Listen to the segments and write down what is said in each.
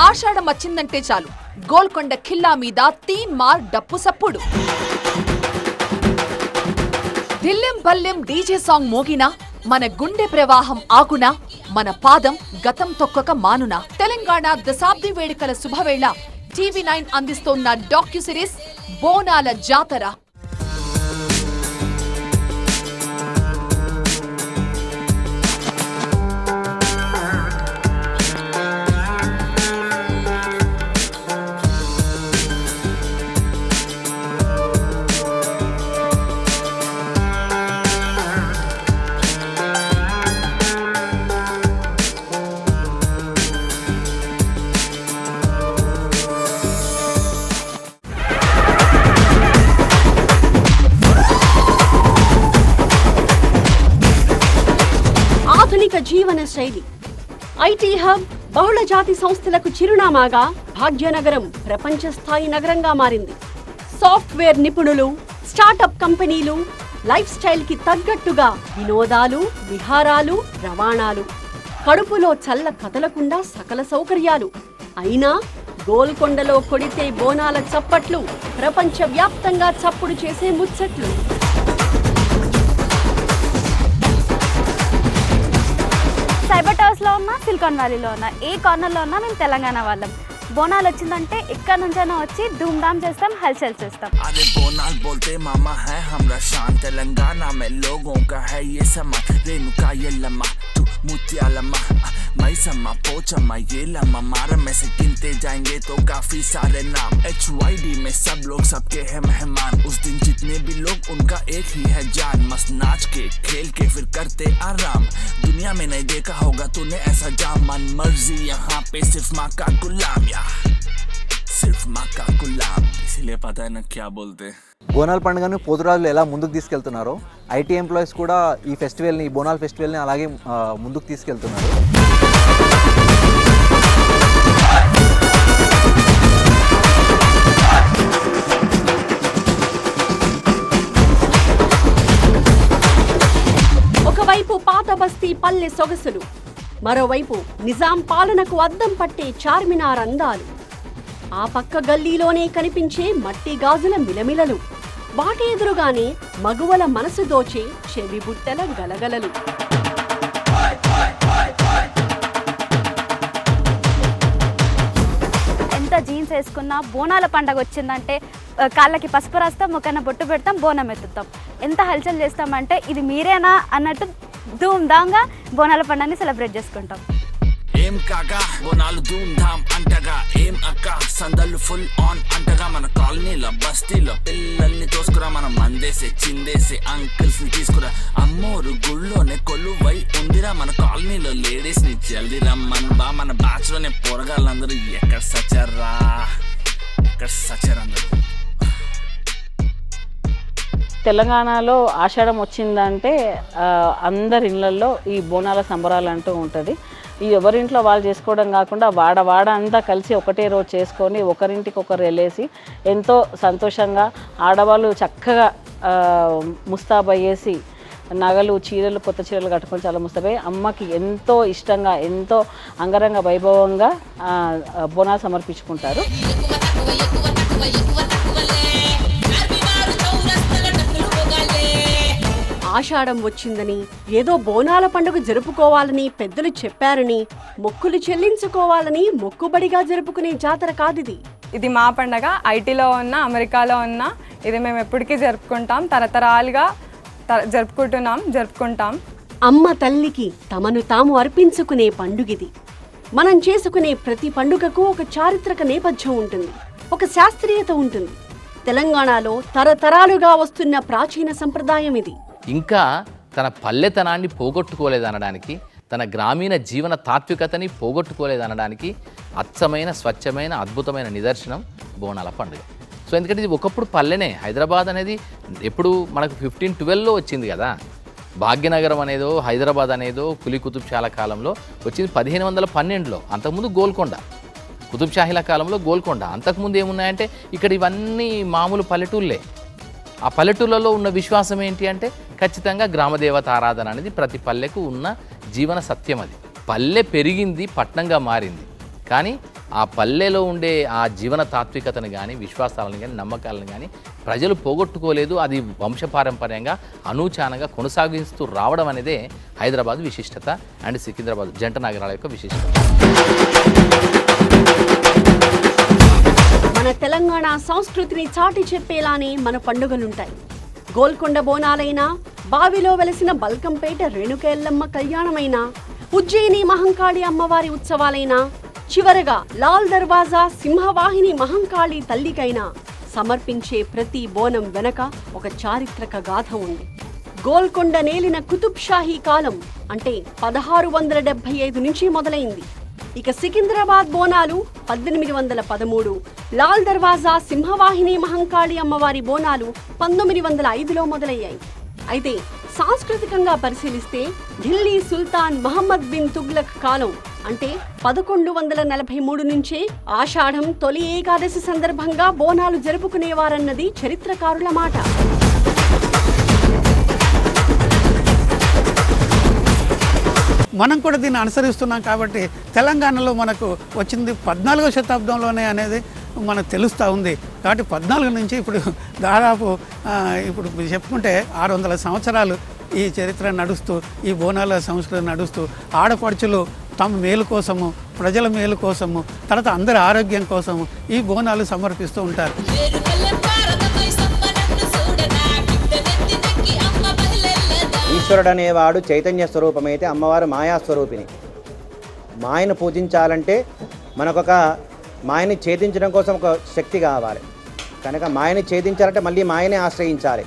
ఆషాఢం వచ్చిందంటే చాలు గోల్కొండ ఖిల్లా మీద తీన్మార్ డప్పు సప్పుడు. దిల్లెం బల్లెం డీజే సాంగ్ మోగినా మన గుండె ప్రవాహం ఆగునా, మన పాదం గతం తొక్కక మానునా. తెలంగాణ దశాబ్ది వేడుకల శుభవేళ TV9 అందిస్తోన్న డాక్యు సిరీస్ బోనాల జాతర. జీవన శైలి ఐటీ హబ్, బహుళ జాతి సంస్థలకు చిరునామాగా భాగ్యనగరం ప్రపంచ స్థాయి నగరంగా మారింది. సాఫ్ట్వేర్ నిపుణులు, స్టార్టప్ కంపెనీలు, లైఫ్ స్టైల్ కి తగ్గట్టుగా వినోదాలు, విహారాలు, రవాణాలు, కడుపులో చల్ల కదలకుండా సకల సౌకర్యాలు. అయినా గోల్కొండలో కొడితే బోనాల చప్పట్లు ప్రపంచ వ్యాప్తంగా చప్పుడు చేసే ముచ్చట్లు. సైబర్ టవర్స్ లో ఉన్నా, సిలికాన్ వ్యాలీలో ఉన్నా, ఏ కార్నర్లో ఉన్నా మేము తెలంగాణ వాళ్ళం. బోనాలు వచ్చిందంటే ఎక్కడి నుంచైనా వచ్చి ధూమ్ ధామ్ చేస్తాం, హల్చల్ చేస్తాం. अरे बोनाल बोलते मामा है हमरा शान, तेलंगाना में लोगों का है ये समा. रेणुका ये लम्मा, तू मुतिया लम्मा, मैसम्मा पोचम्मा ये लम्मा. मारा में से गिनते जाएंगे तो काफी सारे नाम. HYD में सब लोग सबके हैं मेहमान. उस दिन जितने भी लोग उनका एक ही है जान. मस्त नाच के खेल के फिर करते आराम. दुनिया में नहीं देखा होगा तूने ऐसा जाम. मन मर्जी यहाँ पे सिर्फ माँ का गुलाम, या सिर्फ माँ का गुलाम. इसीलिए पता है ना क्या बोलते. బోనాల పండుగను పోతురాజులు ఎలా ముందుకు తీసుకెళ్తున్నారో ఐటీ ఎంప్లాయీస్ కూడా ఈ ఫెస్టివల్ని, ఈ బోనాల ఫెస్టివల్ని అలాగే ముందుకు తీసుకెళ్తున్నారు. ఒకవైపు పాత బస్తీ పల్లె సొగసులు, మరోవైపు నిజాం పాలనకు అద్దం పట్టే చార్మినార్ అందాలు, ఆ పక్క గల్లీలోనే కనిపించే మట్టి గాజుల మిలమిలలు, వాటి ఎదురుగానే మగువల మనసు దోచే చెవి బుట్టల గలగలలు. ఎంత జీన్స్ వేసుకున్నా బోనాల పండగ వచ్చిందంటే కాళ్ళకి పసుపు రాస్తాం, ముఖాన బొట్టు పెడతాం, బోనం ఎత్తుతాం. ఎంత హల్చల్ చేస్తామంటే ఇది మీరేనా అన్నట్టు ధూమ్ ధామ్గా బోనాల పండుగని సెలబ్రేట్ చేసుకుంటాం. ఏం కాగా బోనాలు ధూమ్ ధామ్ అంటగా, ఏం అక్క సందళ్ళు ఫుల్ ఆన్ అంటగా. మన కాలనీలో బస్తీలో పిల్లల్ని తోసుకురా, మనం మందేసే చిందేసే అంకిల్స్ ని తీసుకురా. అమ్మోరు గుళ్ళోనే కొలువై ఉందిరా, మన కాలనీలో లేడీస్ ని జల్దీ రమ్మన్ బా. మన బ్యాచ్ లోనే పోరగాళ్ళందరూ ఎక్కడ సచారా, ఎక్కడ సచారందరూ. తెలంగాణలో ఆషాఢం వచ్చిందంటే అందరి ఇళ్ళల్లో ఈ బోనాల సంబరాలు అంటూ ఉంటుంది. ఈ ఎవరింట్లో వాళ్ళు చేసుకోవడం కాకుండా వాడ అంతా కలిసి ఒకటే రోజు చేసుకొని ఒకరింటికి ఒకరు వెళ్ళేసి ఎంతో సంతోషంగా ఆడవాళ్ళు చక్కగా ముస్తాబయ్యేసి నగలు, చీరలు, కొత్త చీరలు కట్టుకొని చాలా ముస్తాబయ్యి అమ్మకి ఎంతో ఇష్టంగా, ఎంతో అంగరంగ వైభవంగా బోనాలు సమర్పించుకుంటారు. ఆషాఢం వచ్చిందని, ఏదో బోనాల పండుగ జరుపుకోవాలని పెద్దలు చెప్పారని, మొక్కులు చెల్లించుకోవాలని మొక్కుబడిగా జరుపుకునే జాతర కాదిది. ఇది మా పండగ. ఐటీలో ఉన్నా, అమెరికాలో ఉన్నా ఇది మేము ఎప్పటికీ జరుపుకుంటాం. తరతరాలుగా జరుపుకుంటాం. అమ్మ తల్లికి తమను తాము అర్పించుకునే పండుగిది. మనం చేసుకునే ప్రతి పండుగకు ఒక చారిత్రక నేపథ్యం ఉంటుంది, ఒక శాస్త్రీయత ఉంటుంది. తెలంగాణలో తరతరాలుగా వస్తున్న ప్రాచీన సంప్రదాయం ఇది. ఇంకా తన పల్లెతనాన్ని పోగొట్టుకోలేదనడానికి, తన గ్రామీణ జీవన తాత్వికతని పోగొట్టుకోలేదనడానికి అచ్చమైన, స్వచ్ఛమైన, అద్భుతమైన నిదర్శనం బోనాల పండుగ. సో ఎందుకంటే ఇది ఒకప్పుడు పల్లెనే. హైదరాబాద్ అనేది ఎప్పుడు మనకు 1512లో వచ్చింది కదా. భాగ్యనగరం అనేదో, హైదరాబాద్ అనేదో కులీ కుతుబ్షాల కాలంలో వచ్చింది 1512లో. అంతకుముందు గోల్కొండ, కుతుబ్షాహీల కాలంలో గోల్కొండ. అంతకుముందు ఏమున్నాయంటే ఇక్కడ ఇవన్నీ మామూలు పల్లెటూళ్ళే. ఆ పల్లెటూళ్ళలో ఉన్న విశ్వాసం ఏంటి అంటే ఖచ్చితంగా గ్రామదేవత ఆరాధన అనేది ప్రతి పల్లెకు ఉన్న జీవన సత్యం. అది పల్లె పెరిగింది, పట్నంగా మారింది. కానీ ఆ పల్లెలో ఉండే ఆ జీవన తాత్వికతను కానీ విశ్వాసాలను కానీ నమ్మకాలను కానీ ప్రజలు పోగొట్టుకోలేదు. అది వంశపారంపర్యంగా అనూచానంగా కొనసాగిస్తూ రావడం అనేదే హైదరాబాద్ విశిష్టత అండ్ సికింద్రాబాద్ జంట నగరాల యొక్క విశిష్టత. మన తెలంగాణ సంస్కృతిని చాటి చెప్పేలానే మన పండుగలుంటాయి. గోల్కొండ బోనాలైనా, బావిలో వెలసిన బల్కంపేట రేణుక ఎల్లమ్మ కళ్యాణమైనా, ఉజ్జయిని మహంకాళి అమ్మవారి ఉత్సవాలైనా, చివరగా లాల్ దర్వాజా సింహవాహిని మహంకాళి తల్లికైనా సమర్పించే ప్రతి బోనం వెనక ఒక చారిత్రక గాథ ఉంది. గోల్కొండ నేలిన కుతుబ్ షాహీ కాలం అంటే 1675 నుంచి మొదలైంది. ఇక సికింద్రాబాద్ బోనాలు 1813, లాల్ దర్వాజా సింహవాహిని మహంకాళి అమ్మవారి బోనాలు 1905లో మొదలయ్యాయి. అయితే సాంస్కృతికంగా పరిశీలిస్తే ఢిల్లీ సుల్తాన్ మహమ్మద్ బిన్ తుగ్లక్ కాలం అంటే 1143 నుంచే ఆషాఢం తొలి ఏకాదశి సందర్భంగా బోనాలు జరుపుకునేవారన్నది చరిత్రకారుల మాట. మనం కూడా దీన్ని అనుసరిస్తున్నాం కాబట్టి తెలంగాణలో మనకు వచ్చింది 14వ శతాబ్దంలోనే అనేది మనకు తెలుస్తూ ఉంది. కాబట్టి 14 నుంచి ఇప్పుడు దాదాపు ఇప్పుడు చెప్పుకుంటే 600 సంవత్సరాలు ఈ చరిత్ర నడుస్తూ, ఈ బోనాల సంస్కృతి నడుస్తూ, ఆడపడుచులు తమ మేలు కోసము, ప్రజల మేలు కోసము, తర్వాత అందరి ఆరోగ్యం కోసము ఈ బోనాలు సమర్పిస్తూ ఉంటారు. ఈశ్వరుడు అనేవాడు చైతన్య స్వరూపమైతే అమ్మవారు మాయాస్వరూపిణి. మాయను పూజించాలంటే మనకొక మాయని ఛేదించడం కోసం ఒక శక్తి కావాలి. కనుక మాయని ఛేదించాలంటే మళ్ళీ మాయనే ఆశ్రయించాలి.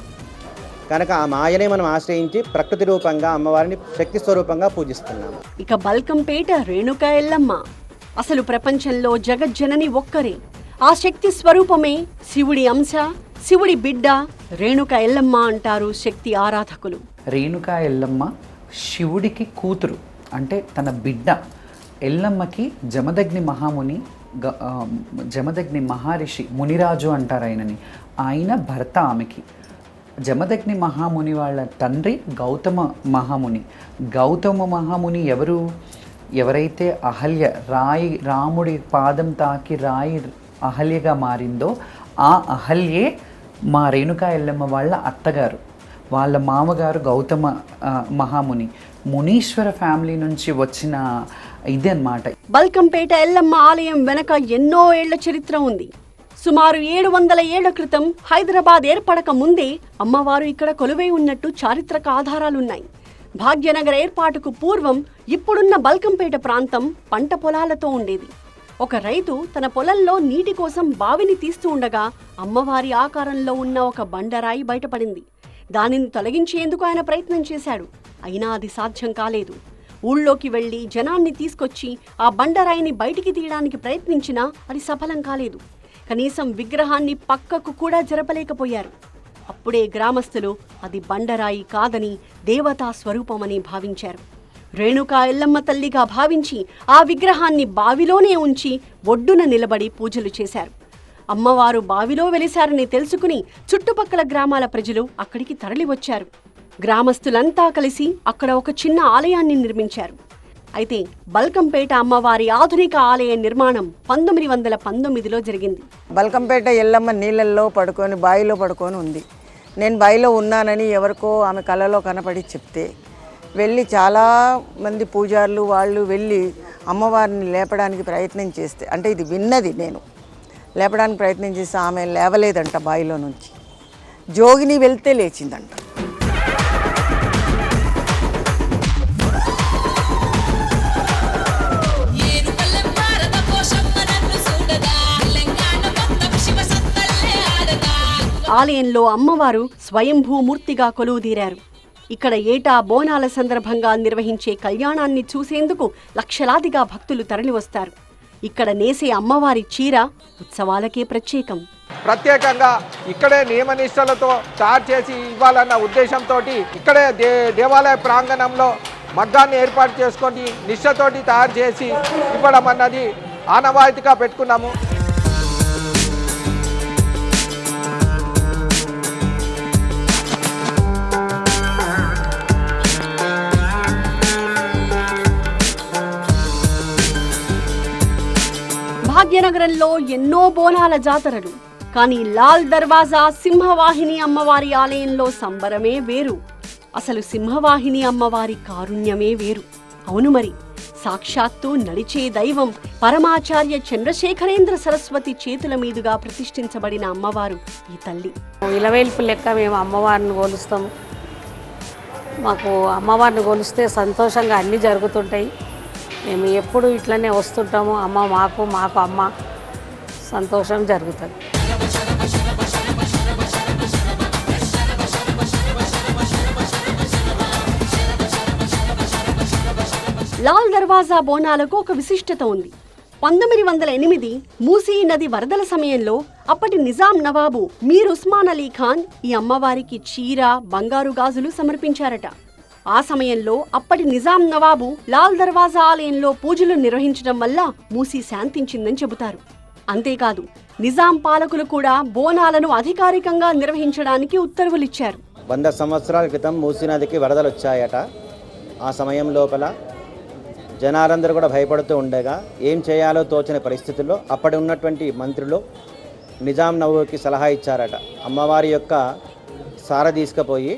కనుక ఆ మాయనే మనం ఆశ్రయించి ప్రకృతి రూపంగా అమ్మవారిని శక్తి స్వరూపంగా పూజిస్తున్నాము. ఇక బల్కంపేట రేణుక ఎల్లమ్మ అసలు ప్రపంచంలో జగజ్జనని ఒక్కరే. ఆ శక్తి స్వరూపమే శివుడి అంశ, శివుడి బిడ్డ రేణుక ఎల్లమ్మ అంటారు శక్తి ఆరాధకులు. రేణుక ఎల్లమ్మ శివుడికి కూతురు, అంటే తన బిడ్డ. ఎల్లమ్మకి జమదగ్ని మహాముని, జమదగ్ని మహర్షి, మునిరాజు అంటారు ఆయనని, ఆయన భర్త ఆమెకి. జమదగ్ని మహాముని వాళ్ళ తండ్రి గౌతమ మహాముని. గౌతమ మహాముని ఎవరైతే అహల్య రాముడి పాదం తాకి రాయి అహల్యగా మారిందో ఆ అహల్యే మా రేణుకా ఎల్లమ్మ వాళ్ళ అత్తగారు. వాళ్ళ మామగారు గౌతమ మహాముని. మునీశ్వర ఫ్యామిలీ నుంచి వచ్చిన ఇది అన్నమాట. బల్కంపేట ఎల్లమ్మ ఆలయం వెనక ఎన్నో ఏళ్ల చరిత్ర ఉంది. సుమారు 700 ఏళ్ల క్రితం హైదరాబాద్ ఏర్పడక ముందే అమ్మవారు ఇక్కడ కొలువై ఉన్నట్టు చారిత్రక ఆధారాలున్నాయి. భాగ్యనగర ఏర్పాటుకు పూర్వం ఇప్పుడున్న బల్కంపేట ప్రాంతం పంట పొలాలతో ఉండేది. ఒక రైతు తన పొలంలో నీటి కోసం బావిని తీస్తూ ఉండగా అమ్మవారి ఆకారంలో ఉన్న ఒక బండరాయి బయటపడింది. దానిని తొలగించేందుకు ఆయన ప్రయత్నం చేశాడు. అయినా అది సాధ్యం కాలేదు. ఊళ్ళోకి వెళ్లి జనాన్ని తీసుకొచ్చి ఆ బండరాయిని బయటికి తీయడానికి ప్రయత్నించినా అది సఫలం కాలేదు. కనీసం విగ్రహాన్ని పక్కకు కూడా జరపలేకపోయారు. అప్పుడే గ్రామస్తులు అది బండరాయి కాదని దేవతా స్వరూపమని భావించారు. రేణుకా ఎల్లమ్మ తల్లిగా భావించి ఆ విగ్రహాన్ని బావిలోనే ఉంచి ఒడ్డున నిలబడి పూజలు చేశారు. అమ్మవారు బావిలో వెలిశారని తెలుసుకుని చుట్టుపక్కల గ్రామాల ప్రజలు అక్కడికి తరలివచ్చారు. గ్రామస్తులంతా కలిసి అక్కడ ఒక చిన్న ఆలయాన్ని నిర్మించారు. అయితే బల్కంపేట అమ్మవారి ఆధునిక ఆలయ నిర్మాణం 1919లో జరిగింది. బల్కంపేట ఎల్లమ్మ నీళ్ళల్లో పడుకొని బావిలో పడుకొని ఉంది. నేను బావిలో ఉన్నానని ఎవరికో ఆమె కళలో కనపడి చెప్తే వెళ్ళి చాలామంది పూజారులు వాళ్ళు వెళ్ళి అమ్మవారిని లేపడానికి ప్రయత్నం చేస్తే, అంటే ఇది విన్నది నేను, లేపడానికి ప్రయత్నం చేస్తే ఆమె లేవలేదంట. బావిలో నుంచి జోగిని వెళ్తే లేచిందంట. ఆలయంలో అమ్మవారు స్వయంభూమూర్తిగా కొలువుదీరారు. ఇక్కడ ఏటా బోనాల సందర్భంగా నిర్వహించే కళ్యాణాన్ని చూసేందుకు లక్షలాదిగా భక్తులు తరలివస్తారు. ఇక్కడ నేసే అమ్మవారి చీర ఉత్సవాలకే ప్రత్యేకంగా ఇక్కడే నియమనిష్టలతో తయారు చేసి ఇవ్వాలన్న ఉద్దేశంతో ఇక్కడే దేవాలయ ప్రాంగణంలో మగ్గాన్ని ఏర్పాటు చేసుకొని నిష్టతోటి తయారు చేసి ఇవ్వడం అన్నది ఆనవాయితీగా పెట్టుకున్నాము. భాగ్యనగరంలో ఎన్నో బోనాల జాతరలు, కానీ లాల్ దర్వాజా సింహవాహిని అమ్మవారి ఆలయంలో సంబరమే వేరు. అసలు సింహవాహిని అమ్మవారి కారుణ్యమే వేరు. అవును మరి, సాక్షాత్తు నడిచే దైవం పరమాచార్య చంద్రశేఖరేంద్ర సరస్వతి చేతుల మీదుగా ప్రతిష్ఠించబడిన అమ్మవారు ఈ తల్లి. ఇలవేల్పు లెక్క మేము అమ్మవారిని కొలుస్తాము. మాకు అమ్మవారిని కొలిస్తే సంతోషంగా అన్నీ జరుగుతుంటాయి. మేము ఎప్పుడు ఇట్లనే వస్తుంటాము. అమ్మ మాకు అమ్మ సంతోషం జరుగుతుంది. లాల్ దర్వాజా బోనాలకు ఒక విశిష్టత ఉంది. 1908 మూసీ నది వరదల సమయంలో అప్పటి నిజాం నవాబు మీర్ ఉస్మాన్ అలీ ఖాన్ ఈ అమ్మవారికి చీర, బంగారు గాజులు సమర్పించారట. ఆ సమయంలో అప్పటి నిజాం నవాబు లాల్ దర్వాజా ఆలయంలో పూజలు నిర్వహించడం వల్ల మూసీ శాంతించిందని చెబుతారు. అంతేకాదు, నిజాం పాలకులు కూడా బోనాలను అధికారికంగా నిర్వహించడానికి ఉత్తర్వులిచ్చారు. 100 సంవత్సరాల క్రితం మూసీ నదికి వరదలు వచ్చాయట. ఆ సమయం లోపల జనాలందరూ కూడా భయపడుతూ ఉండగా ఏం చేయాలో తోచని పరిస్థితుల్లో అప్పటి ఉన్నటువంటి మంత్రులు నిజాం నవాబుకి సలహా ఇచ్చారట. అమ్మవారి యొక్క సార తీసుకుపోయి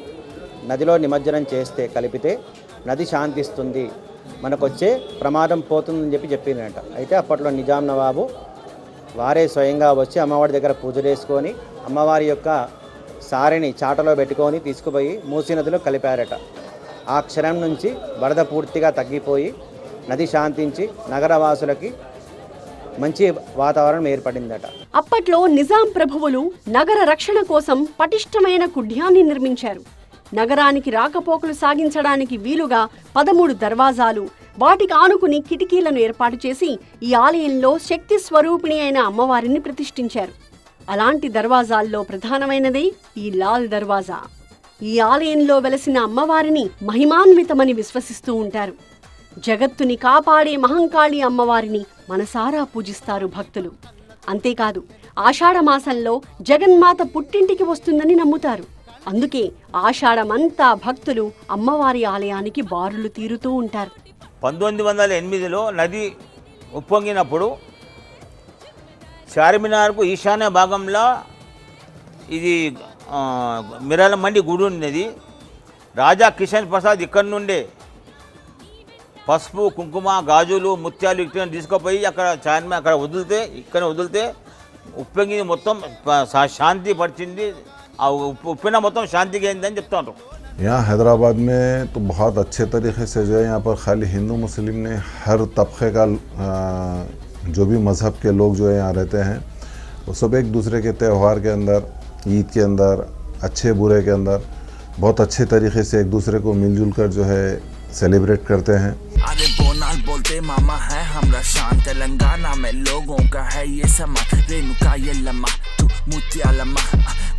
నదిలో నిమజ్జనం చేస్తే కలిపితే నది శాంతిస్తుంది, మనకొచ్చే ప్రమాదం పోతుందని చెప్పిందట. అయితే అప్పట్లో నిజాం నవాబు వారే స్వయంగా వచ్చి అమ్మవారి దగ్గర పూజలు చేసుకొని అమ్మవారి యొక్క సారెని చాటలో పెట్టుకొని తీసుకుపోయి మూసీ నదిలో కలిపారట. ఆ క్షణం నుంచి వరద పూర్తిగా తగ్గిపోయి నది శాంతించి నగరవాసులకి మంచి వాతావరణం ఏర్పడిందట. అప్పట్లో నిజాం ప్రభువులు నగర రక్షణ కోసం పటిష్టమైన కుడ్యాన్ని నిర్మించారు. నగరానికి రాకపోకలు సాగించడానికి వీలుగా 13 దర్వాజాలు, వాటికి ఆనుకుని కిటికీలను ఏర్పాటు చేసి ఈ ఆలయంలో శక్తి స్వరూపిణి అయిన అమ్మవారిని ప్రతిష్ఠించారు. అలాంటి దర్వాజాల్లో ప్రధానమైనదే ఈ లాల్ దర్వాజా. ఈ ఆలయంలో వెలసిన అమ్మవారిని మహిమాన్వితమని విశ్వసిస్తూ ఉంటారు. జగత్తుని కాపాడే మహంకాళి అమ్మవారిని మనసారా పూజిస్తారు భక్తులు. అంతేకాదు, ఆషాఢమాసంలో జగన్మాత పుట్టింటికి వస్తుందని నమ్ముతారు. అందుకే ఆషాఢమంతా భక్తులు అమ్మవారి ఆలయానికి బారులు తీరుతూ ఉంటారు. 1908లో నది ఉప్పొంగినప్పుడు చార్మినార్కు ఈశాన్య భాగంలో ఇది మిరాల మండి గుడి ఉన్నది. రాజా కిషన్ ప్రసాద్ ఇక్కడి నుండే పసుపు, కుంకుమ, గాజులు, ముత్యాలు ఇట్లా తీసుకుపోయి అక్కడ చార్మినార్ అక్కడ వదిలితే ఉప్పొంగింది, మొత్తం శాంతి పరిచింది. ఆ ఉప్పిన మొత్తం శాంతిగా అయిందని చెప్తా ఉంటాం. यहाँ हैदराबाद में तो बहुत अच्छे तरीके से जो है यहाँ पर खाली हिंदू मुस्लिम ने हर तबके का जो भी मज़हब के लोग जो है यहाँ रहते हैं वो सब एक दूसरे के त्यौहार के अंदर, ईद के अंदर, अच्छे बुरे के अंदर बहुत अच्छे तरीके से एक दूसरे को मिलजुल कर जो है सेलिब्रेट करते हैं. अरे बोनाल बोलते मामा है हमरा शान, तेलंगाना में लोगों का है ये समा, रेणुका ये लम्मा, तू मुतिया लम्मा,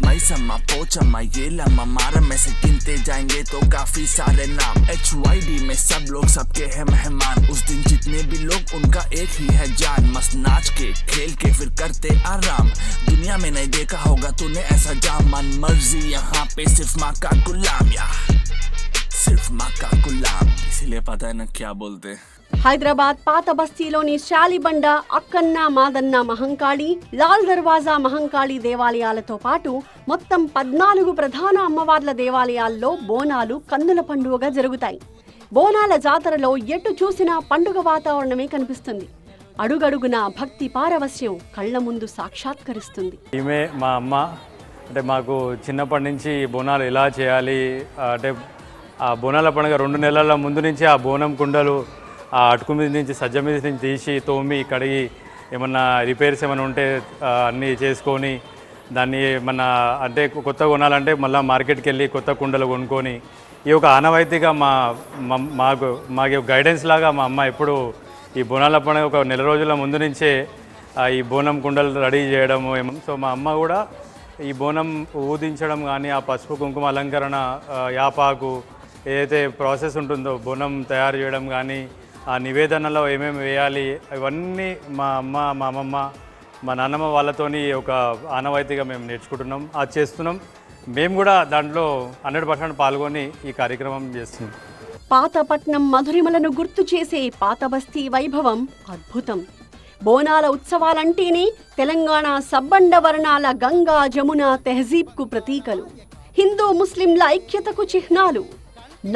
मैसम्मा, पोचम्मा, ये लम्मा, मारा में से गिनते जाएंगे तो काफी सारे नाम. HYD में सब लोग सबके हैं मेहमान, उस दिन जितने भी लोग उनका एक ही है जान. मस्त नाच के खेल के फिर करते आराम, दुनिया में नहीं देखा होगा तूने ऐसा जाम. मन मर्जी यहाँ पे सिर्फ माँ का गुलाम, या सिर्फ माँ का गुलाम, इसीलिए पता है ना क्या बोलते. హైదరాబాద్ పాత బస్తీలోని శాలిబండ, అక్కన్న, మాదన్న మహంకాళి, లాల్ దర్వాజా మహంకాళి దేవాలయాలతో పాటు మొత్తం 14 ప్రధాన అమ్మవార్ల దేవాలయాల్లో బోనాలు కన్నుల పండుగగా జరుగుతాయి. బోనాల జాతరలో ఎటు చూసినా పండుగ వాతావరణమే కనిపిస్తుంది. అడుగడుగున భక్తి పారవస్యం కళ్ల ముందు సాక్షాత్కరిస్తుంది. ఈమె మా అమ్మ. అంటే మాకు చిన్నప్పటి నుంచి బోనాలు ఎలా చేయాలి అంటే ఆ బోనాల పండుగ 2 నెలల ముందు నుంచి ఆ బోనం కుండలు ఆ అటుకు మీద నుంచి సజ్జ మీద నుంచి తీసి తోమి కడిగి ఏమన్నా రిపేర్స్ ఏమైనా ఉంటే అన్నీ చేసుకొని దాన్ని ఏమన్నా అంటే కొత్త కొనాలంటే మళ్ళీ మార్కెట్కి వెళ్ళి కొత్త కుండలు కొనుక్కొని ఈ ఒక ఆనవాయితీగా మాకు గైడెన్స్ లాగా మా అమ్మ ఎప్పుడు ఈ బోనాల పండుగ ఒక నెల రోజుల ముందు నుంచే ఈ బోనం కుండలు రెడీ చేయడము. సో మా అమ్మ కూడా ఈ బోనం ఊదించడం కానీ ఆ పసుపు కుంకుమ అలంకరణ, యాపాకు ఏదైతే ప్రాసెస్ ఉంటుందో బోనం తయారు చేయడం కానీ ఆ నివేదనలో ఏమేమి వేయాలి ఇవన్నీ మా అమ్మ, మా అమ్మమ్మ, మా నాన్నమ్మ వాళ్ళతోని ఒక ఆనవాయితీగా మేము నేర్చుకుంటున్నాం, అది చేస్తున్నాం. మేము కూడా దాంట్లో 100% పాల్గొని ఈ కార్యక్రమం చేస్తున్నాం. పాతపట్నం మధురిమలను గుర్తు చేసే పాత బస్తీ వైభవం అద్భుతం. బోనాల ఉత్సవాలంటేనే తెలంగాణ సబ్బండ వర్ణాల గంగా జమున తెహజీబ్కు ప్రతీకలు, హిందూ ముస్లింల ఐక్యతకు చిహ్నాలు.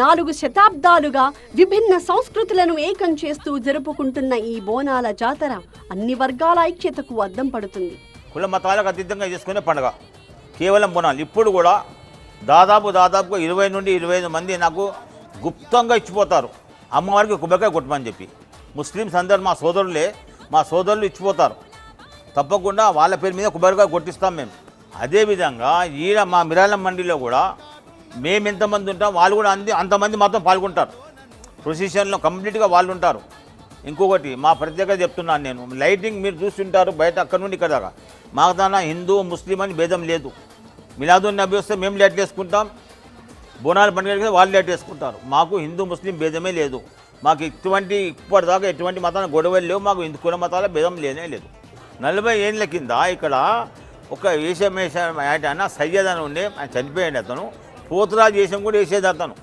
4 శతాబ్దాలుగా విభిన్న సంస్కృతులను ఏకం చేస్తూ జరుపుకుంటున్న ఈ బోనాల జాతర అన్ని వర్గాల ఐక్యతకు అద్దం పడుతుంది. కుల మతాలకు అతీతంగా చేసుకునే పండుగ కేవలం బోనాలు. ఇప్పుడు కూడా దాదాపుగా 20 నుండి 25 మంది నాకు గుప్తంగా ఇచ్చిపోతారు అమ్మవారికి కొబ్బరికాయ కొట్టమని చెప్పి. ముస్లిమ్స్ అందరూ మా సోదరులు ఇచ్చిపోతారు. తప్పకుండా వాళ్ళ పేరు మీద కొబ్బరికాయ కొట్టిస్తాం మేము. అదేవిధంగా ఈడ మా మిరాలం మండలిలో కూడా మేము ఎంతమంది ఉంటాం వాళ్ళు కూడా అంతమంది మాత్రం పాల్గొంటారు. ప్రొసెషన్లో కంప్లీట్గా వాళ్ళు ఉంటారు. ఇంకొకటి మా ప్రత్యేకత చెప్తున్నాను నేను, లైటింగ్ మీరు చూస్తుంటారు బయట అక్కడ నుండి ఇక్కడ దాకా. మాకు దాని హిందూ ముస్లిం అని భేదం లేదు. మిలాదున్ నబీ వస్తే మేము లైట్ వేసుకుంటాం, బోనాల పండుగ వాళ్ళు లైట్ వేసుకుంటారు. మాకు హిందూ ముస్లిం భేదమే లేదు. మాకు ఇప్పటిదాకా ఎటువంటి మతాల గొడవలు లేవు. మాకు హిందూ కుల మతాల భేదం లేనే లేదు. 40 ఏళ్ళ కింద ఇక్కడ ఒక వేషం ఆయన సయ్యద్ అని ఉండే, ఆయన చనిపోయాడు. అతను పోతురాజు వేషం కూడా వేసేది అతను.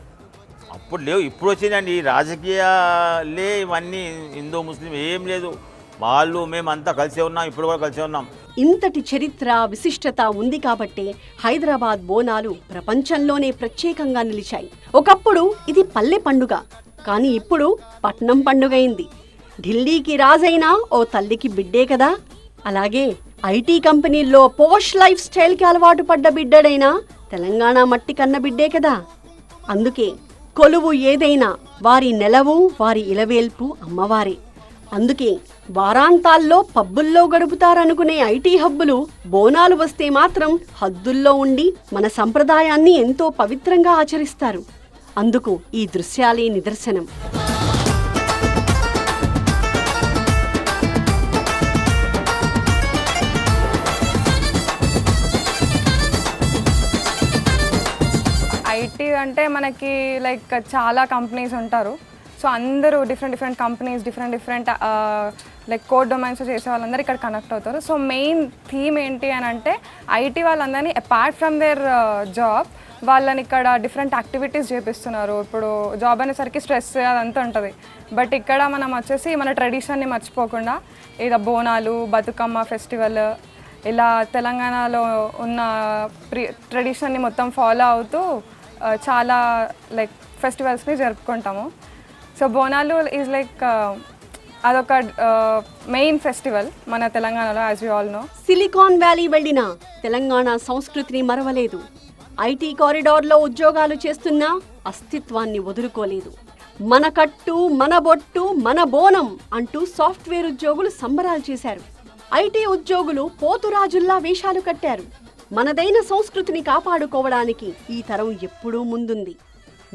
అప్పుడు లేవు, ఇప్పుడు వచ్చిందండి ఈ రాజకీయాలే ఇవన్నీ. హిందూ ముస్లిం ఏం లేదు, వాళ్ళు మేమంతా కలిసే ఉన్నాం, ఇప్పుడు కూడా కలిసే ఉన్నాం. ఇంతటి చరిత్ర విశిష్టత ఉంది కాబట్టే హైదరాబాద్ బోనాలు ప్రపంచంలోనే ప్రత్యేకంగా నిలిచాయి. ఒకప్పుడు ఇది పల్లె పండుగ, కానీ ఇప్పుడు పట్నం పండుగైంది. ఢిల్లీకి రాజైనా ఓ తల్లికి బిడ్డే కదా. అలాగే ఐటీ కంపెనీల్లో పోష్ లైఫ్ స్టైల్కి అలవాటు పడ్డ బిడ్డడైనా తెలంగాణ మట్టి కన్న బిడ్డే కదా. అందుకే కొలువు ఏదైనా వారి నెలవు, వారి ఇలవేల్పు అమ్మవారే. అందుకే వారాంతాల్లో పబ్బుల్లో గడుపుతారనుకునే ఐటీ హబ్బులు బోనాలు వస్తే మాత్రం హద్దుల్లో ఉండి మన సంప్రదాయాన్ని ఎంతో పవిత్రంగా ఆచరిస్తారు. అందుకు ఈ దృశ్యాలే నిదర్శనం. ఐటీ అంటే మనకి లైక్ చాలా కంపెనీస్ ఉంటారు. సో అందరూ different companies different like code domains చేసే వాళ్ళందరూ ఇక్కడ కనెక్ట్ అవుతారు. సో మెయిన్ థీమ్ ఏంటి అని అంటే ఐటీ వాళ్ళందరినీ అపార్ట్ ఫ్రమ్ దేర్ జాబ్ వాళ్ళని ఇక్కడ డిఫరెంట్ యాక్టివిటీస్ చేపిస్తున్నారు. ఇప్పుడు జాబ్ అనేసరికి స్ట్రెస్ అదంతా ఉంటుంది. బట్ ఇక్కడ మనం వచ్చేసి మన ట్రెడిషన్ని మర్చిపోకుండా ఇలా బోనాలు, బతుకమ్మ ఫెస్టివల్, ఇలా తెలంగాణలో ఉన్న ట్రెడిషన్ని మొత్తం ఫాలో అవుతూ చాలా లైక్ ఫెస్టివల్స్ని జరుపుకుంటాము. సో బోనాలు ఈజ్ లైక్ అదొక మెయిన్ ఫెస్టివల్ మన తెలంగాణలో, as you all know. Silicon Valley వెళ్ళిన తెలంగాణ సంస్కృతిని మరవలేదు. ఐటీ కారిడార్లో ఉద్యోగాలు చేస్తున్నా అస్తిత్వాన్ని వదులుకోలేదు. మన కట్టు, మన బొట్టు, మన బోనం అంటూ సాఫ్ట్వేర్ ఉద్యోగులు సంబరాలు చేశారు. ఐటీ ఉద్యోగులు పోతురాజుల్లా వేషాలు కట్టారు. మనదైన సంస్కృతిని కాపాడుకోవడానికి ఈ తరం ఎప్పుడూ ముందుంది.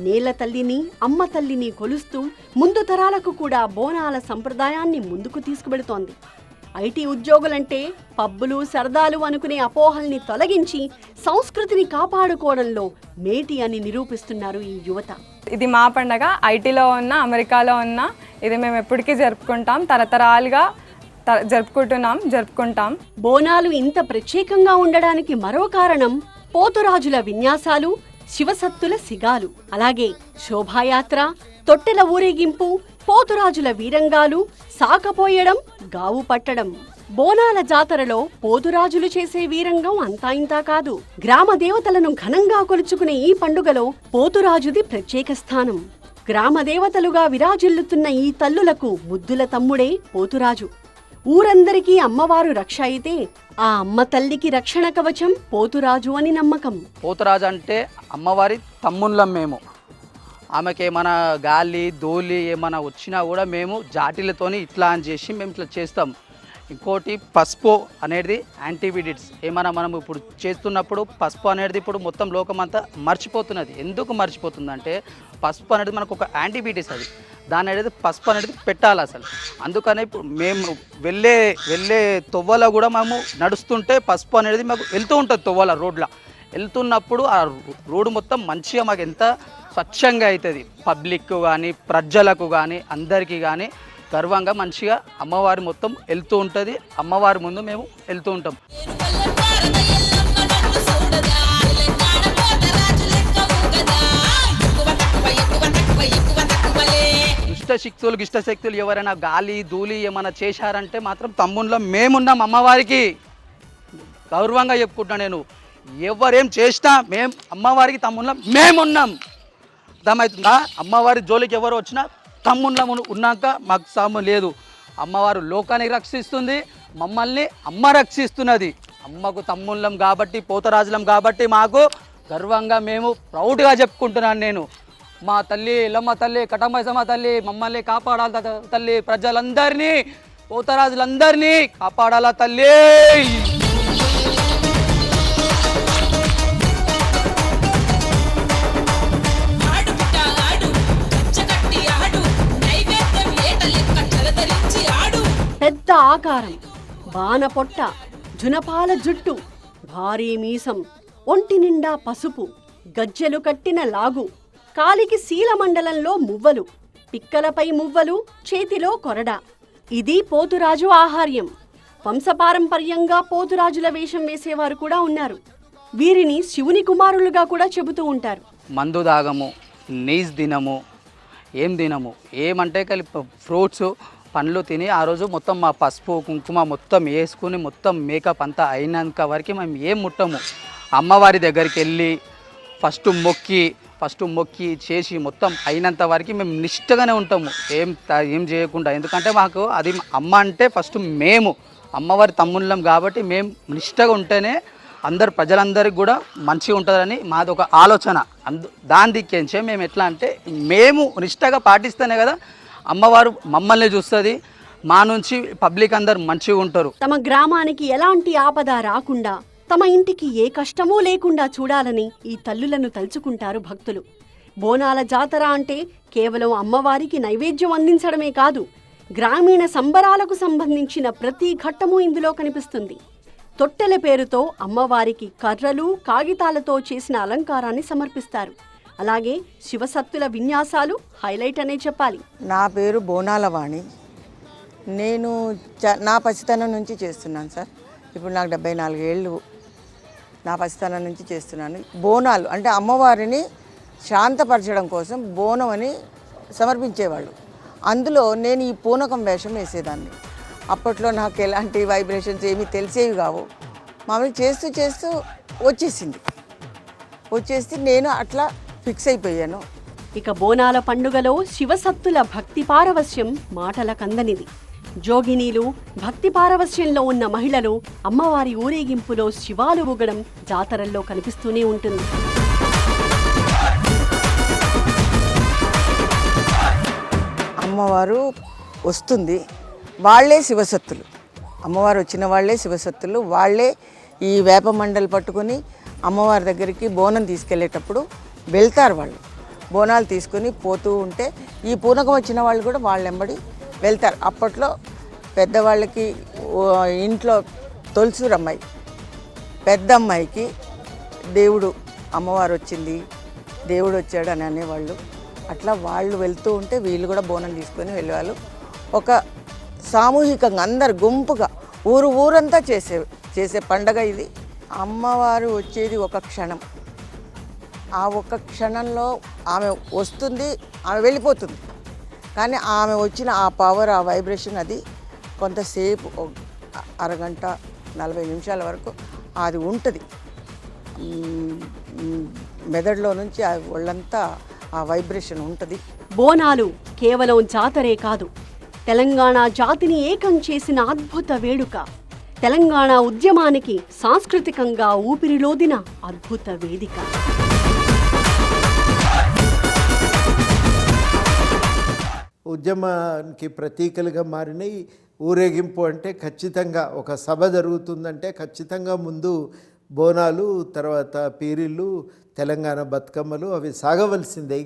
నేల తల్లిని, అమ్మ తల్లిని కొలుస్తూ ముందు తరాలకు కూడా బోనాల సంప్రదాయాన్ని ముందుకు తీసుకువెడుతోంది. ఐటీ ఉద్యోగులంటే పబ్బులు, సరదాలు అనుకునే అపోహల్ని తొలగించి సంస్కృతిని కాపాడుకోవడంలో మేటి అని నిరూపిస్తున్నారు ఈ యువత. ఇది మా పండగ. ఐటీలో ఉన్నా, అమెరికాలో ఉన్నా ఇది మేము ఎప్పటికీ జరుపుకుంటాం. తరతరాలుగా జరుపుకుంటాం. బోనాలు ఇంత ప్రత్యేకంగా ఉండడానికి మరో కారణం పోతురాజుల విన్యాసాలు, శివసత్తుల సిగాలు, అలాగే శోభాయాత్ర, తొట్టెల ఊరేగింపు, పోతురాజుల వీరంగాలు, సాకపోయడం, గావు పట్టడం. బోనాల జాతరలో పోతురాజులు చేసే వీరంగం అంతా ఇంతా కాదు. గ్రామ దేవతలను ఘనంగా కొలుచుకునే ఈ పండుగలో పోతురాజుది ప్రత్యేక స్థానం. గ్రామ దేవతలుగా విరాజిల్లుతున్న ఈ తల్లులకు ముద్దుల తమ్ముడే పోతురాజు. ఊరందరికీ అమ్మవారు రక్ష అయితే ఆ అమ్మ తల్లికి రక్షణ కవచం పోతురాజు అని నమ్మకం. పోతురాజు అంటే అమ్మవారి తమ్ముళ్ళం మేము. ఆమెకి ఏమైనా గాలి ధూళి ఏమైనా వచ్చినా కూడా మేము జాటిలతోని ఇట్లా అని చేసి మేము ఇట్లా చేస్తాం. ఇంకోటి పసుపు అనేది యాంటీబిడిట్స్. ఏమైనా మనం ఇప్పుడు చేస్తున్నప్పుడు పసుపు అనేది ఇప్పుడు మొత్తం లోకమంతా మర్చిపోతున్నది. ఎందుకు మర్చిపోతుందంటే పసుపు అనేది మనకు ఒక యాంటీబిడిట్స్. అది దాని అనేది పసుపు అనేది పెట్టాలి అసలు. అందుకనే ఇప్పుడు మేము వెళ్ళే తొవ్వలో కూడా మేము నడుస్తుంటే పసుపు అనేది మాకు వెళ్తూ ఉంటుంది. తొవ్వల రోడ్లో వెళ్తున్నప్పుడు ఆ రోడ్డు మొత్తం మంచిగా మాకు ఎంత స్వచ్ఛంగా అవుతుంది. పబ్లిక్ కానీ, ప్రజలకు కానీ, అందరికీ కానీ గర్వంగా మంచిగా అమ్మవారి మొత్తం వెళ్తూ ఉంటుంది. అమ్మవారి ముందు మేము వెళ్తూ ఉంటాం. గిష్టశక్తులు ఎవరైనా గాలి ధూళి ఏమైనా చేశారంటే మాత్రం తమ్ముళ్ళం మేమున్నాం. అమ్మవారికి గౌరవంగా చెప్పుకుంటున్నా నేను. ఎవరేం చేసినా మేము అమ్మవారికి తమ్ముళ్ళం మేమున్నాం. అర్థమవుతుందా? అమ్మవారి జోలికి ఎవరు వచ్చినా తమ్ముళ్ళం ఉన్నాక మాకు సాము లేదు. అమ్మవారు లోకాన్ని రక్షిస్తుంది, మమ్మల్ని అమ్మ రక్షిస్తున్నది. అమ్మకు తమ్ముళ్ళం కాబట్టి, పోతరాజులం కాబట్టి మాకు గర్వంగా మేము ప్రౌడ్గా చెప్పుకుంటున్నాను నేను. మా తల్లి ఎల్లమ్మ తల్లి, కటమైసమ్మ తల్లి మమ్మల్ని కాపాడాల తల్లి, ప్రజలందరినీ పోతరాజులందరినీ కాపాడాల తల్లి. పెద్ద ఆకారం, బాణ పొట్ట, జునపాల జుట్టు, భారీ మీసం, ఒంటి నిండా పసుపు, గజ్జెలు కట్టిన లాగు, కాలికి శీలమండలంలో మువ్వలు, పిక్కలపై మువ్వలు, చేతిలో కొరడ. ఇది పోతురాజు ఆహార్యం. వంశపారంపర్యంగా పోతురాజుల వేషం వేసేవారు కూడా ఉన్నారు. వీరిని శివుని కుమారులుగా కూడా చెబుతూ ఉంటారు. మందు దాగము, నీస్ తినము, ఏం తినము, ఏమంటే కలిపి ఫ్రూట్స్ పండ్లు తిని ఆ రోజు మొత్తం మా పసుపు కుంకుమ మొత్తం వేసుకుని మొత్తం మేకప్ అంతా అయినంత వరకు మేము ఏం ముట్టము. అమ్మవారి దగ్గరికి వెళ్ళి ఫస్ట్ మొక్కి చేసి మొత్తం అయినంత వరకు మేము నిష్టగానే ఉంటాము, ఏం చేయకుండా. ఎందుకంటే మాకు అది అమ్మ అంటే ఫస్ట్ మేము అమ్మవారి తమ్ముళ్ళం కాబట్టి మేము నిష్టగా ఉంటేనే అందరు ప్రజలందరికీ కూడా మంచిగా ఉంటుందని మాది ఒక ఆలోచన. దాని దిక్కించే మేము ఎట్లా అంటే మేము నిష్టగా పాటిస్తేనే కదా అమ్మవారు మమ్మల్ని చూస్తుంది, మా నుంచి పబ్లిక్ అందరు మంచిగా ఉంటారు. తమ గ్రామానికి ఎలాంటి ఆపద రాకుండా, తమ ఇంటికి ఏ కష్టమూ లేకుండా చూడాలని ఈ తల్లులను తలుచుకుంటారు భక్తులు. బోనాల జాతర అంటే కేవలం అమ్మవారికి నైవేద్యం అందించడమే కాదు, గ్రామీణ సంబరాలకు సంబంధించిన ప్రతి ఘట్టమూ ఇందులో కనిపిస్తుంది. తొట్టెల పేరుతో అమ్మవారికి కర్రలు, కాగితాలతో చేసిన అలంకారాన్ని సమర్పిస్తారు. అలాగే శివసత్తుల విన్యాసాలు హైలైట్ అనే చెప్పాలి. నా పేరు బోనాల వాణి. నేను నా పసితనం నుంచి చేస్తున్నాను సార్. ఇప్పుడు నాకు 74 ఏళ్ళు. నా పసితనం నుంచి చేస్తున్నాను. బోనాలు అంటే అమ్మవారిని శాంతపరచడం కోసం బోనం అని సమర్పించేవాళ్ళు. అందులో నేను ఈ పూనకం వేషం వేసేదాన్ని. అప్పట్లో నాకు ఎలాంటి వైబ్రేషన్స్ ఏమీ తెలిసేవి కావు. మామూలు చేస్తూ వచ్చేసి నేను అట్లా ఫిక్స్ అయిపోయాను. ఇక బోనాల పండుగలో శివసత్తుల భక్తి పారవస్యం మాటల కందనిది. జోగినీలు, భక్తి పారవస్యంలో ఉన్న మహిళలు అమ్మవారి ఊరేగింపులో శివాలు ఊగడం జాతరల్లో కనిపిస్తూనే ఉంటుంది. అమ్మవారు వస్తుంది, వాళ్లే శివసత్తులు. అమ్మవారు వచ్చిన వాళ్లే శివసత్తులు. వాళ్లే ఈ వేప మండలు పట్టుకొని అమ్మవారి దగ్గరికి బోనం తీసుకెళ్లేటప్పుడు వెళ్తారు. వాళ్ళు బోనాలు తీసుకొని పోతూ ఉంటే ఈ పూనకం వచ్చిన వాళ్ళు కూడా వాళ్ళెంబడి వెళ్తారు. అప్పట్లో పెద్దవాళ్ళకి ఇంట్లో తొలసూరమ్మాయి, పెద్ద అమ్మాయికి దేవుడు అమ్మవారు వచ్చింది, దేవుడు వచ్చాడు అని అనేవాళ్ళు. అట్లా వాళ్ళు వెళ్తూ ఉంటే వీళ్ళు కూడా బోనం తీసుకొని వెళ్ళేవాళ్ళు. ఒక సామూహికంగా అందరు గుంపుగా ఊరంతా చేసే పండగ ఇది. అమ్మవారు వచ్చేది ఒక క్షణం. ఆ ఒక్క క్షణంలో ఆమె వస్తుంది, ఆమె వెళ్ళిపోతుంది. కానీ ఆమె వచ్చిన ఆ పవర్, ఆ వైబ్రేషన్ అది కొంతసేపు అరగంట 40 నిమిషాల వరకు అది ఉంటుంది. మెదడులో నుంచి ఒళ్ళంతా ఆ వైబ్రేషన్ ఉంటుంది. బోనాలు కేవలం జాతరే కాదు, తెలంగాణ జాతిని ఏకం చేసిన అద్భుత వేడుక. తెలంగాణ ఉద్యమానికి సాంస్కృతికంగా ఊపిరిలోదిన అద్భుత వేదిక. ఉద్యమానికి ప్రతీకలుగా మారినాయి. ఊరేగింపు అంటే ఖచ్చితంగా ఒక సభ జరుగుతుందంటే ఖచ్చితంగా ముందు బోనాలు, తర్వాత పీరీళ్ళు, తెలంగాణ బతుకమ్మలు అవి సాగవలసిందే.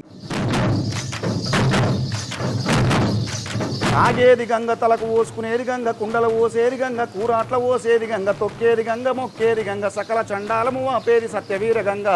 తాగేది గంగ, తలకు పోసుకునేది గంగ, కుండల పోసేది గంగ, కూరాట్ల పోసేది గంగ, తొక్కేది గంగ, మొక్కేది గంగ, సకల చండాలము ఆపేది సత్యవీర గంగ.